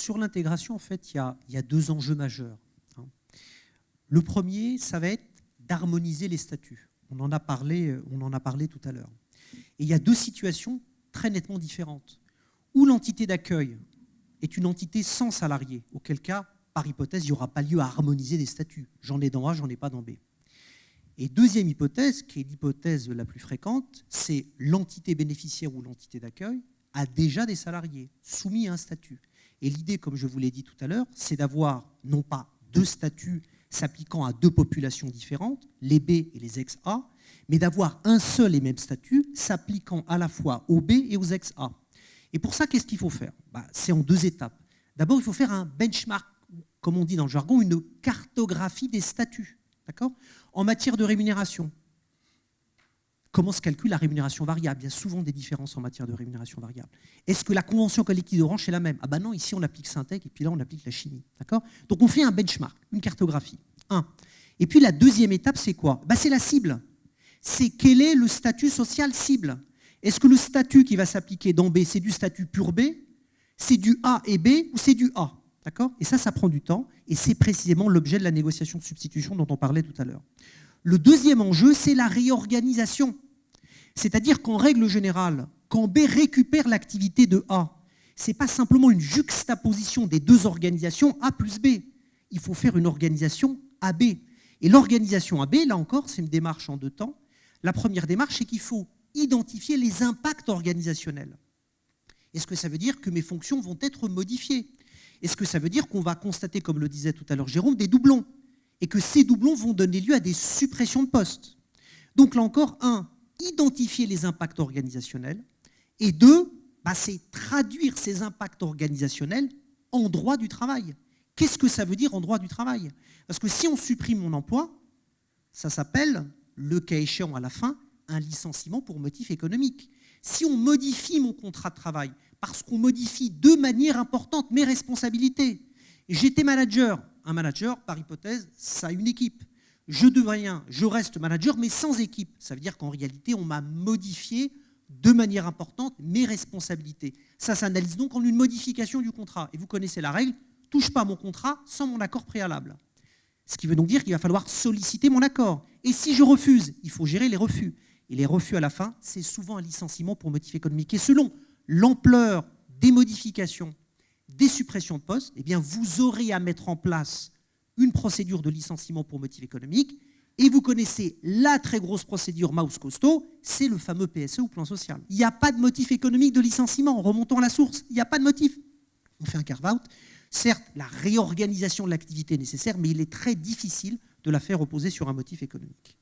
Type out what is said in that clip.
sur l'intégration, en fait, il y a deux enjeux majeurs. Le premier, ça va être d'harmoniser les statuts. On en a parlé tout à l'heure. Et il y a deux situations très nettement différentes. Où l'entité d'accueil est une entité sans salarié, auquel cas, par hypothèse, il n'y aura pas lieu à harmoniser des statuts. J'en ai dans A, j'en ai pas dans B. Et deuxième hypothèse, qui est l'hypothèse la plus fréquente, c'est l'entité bénéficiaire ou l'entité d'accueil a déjà des salariés soumis à un statut. Et l'idée, comme je vous l'ai dit tout à l'heure, c'est d'avoir non pas deux statuts s'appliquant à deux populations différentes, les B et les ex-A, mais d'avoir un seul et même statut s'appliquant à la fois aux B et aux ex-A. Et pour ça, qu'est-ce qu'il faut faire? C'est en deux étapes. D'abord, il faut faire un benchmark, comme on dit dans le jargon, une cartographie des statuts. D'accord? En matière de rémunération, comment se calcule la rémunération variable? Il y a souvent des différences en matière de rémunération variable. Est-ce que la convention collective de branche est la même? Ah ben non, ici on applique Syntec et puis là on applique la chimie. D'accord? Donc on fait un benchmark, une cartographie. Et puis la deuxième étape, c'est quoi? C'est la cible. C'est quel est le statut social cible? Est-ce que le statut qui va s'appliquer dans B, c'est du statut pur B, c'est du A et B ou c'est du A? D'accord? Et ça prend du temps et c'est précisément l'objet de la négociation de substitution dont on parlait tout à l'heure. Le deuxième enjeu, c'est la réorganisation. C'est-à-dire qu'en règle générale, quand B récupère l'activité de A, ce n'est pas simplement une juxtaposition des deux organisations A plus B. Il faut faire une organisation AB. Et l'organisation AB, là encore, c'est une démarche en deux temps. La première démarche, c'est qu'il faut identifier les impacts organisationnels. Est-ce que ça veut dire que mes fonctions vont être modifiées? Est-ce que ça veut dire qu'on va constater, comme le disait tout à l'heure Jérôme, des doublons? Et que ces doublons vont donner lieu à des suppressions de postes? Donc là encore, identifier les impacts organisationnels. Et deux, c'est traduire ces impacts organisationnels en droit du travail. Qu'est-ce que ça veut dire en droit du travail? Parce que si on supprime mon emploi, ça s'appelle, le cas échéant à la fin, un licenciement pour motif économique. Si on modifie mon contrat de travail, parce qu'on modifie de manière importante mes responsabilités, j'étais manager. Un manager, par hypothèse, ça a une équipe. Je reste manager, mais sans équipe. Ça veut dire qu'en réalité, on m'a modifié de manière importante mes responsabilités. Ça s'analyse donc en une modification du contrat. Et vous connaissez la règle, touche pas mon contrat sans mon accord préalable. Ce qui veut donc dire qu'il va falloir solliciter mon accord. Et si je refuse, il faut gérer les refus. Et les refus à la fin, c'est souvent un licenciement pour motif économique. Et selon l'ampleur des modifications, des suppressions de postes, eh bien vous aurez à mettre en place une procédure de licenciement pour motif économique. Et vous connaissez la très grosse procédure Mouse Costaud, c'est le fameux PSE ou plan social. Il n'y a pas de motif économique de licenciement. Remontons à la source, il n'y a pas de motif. On fait un carve-out. Certes, la réorganisation de l'activité est nécessaire, mais il est très difficile de la faire reposer sur un motif économique.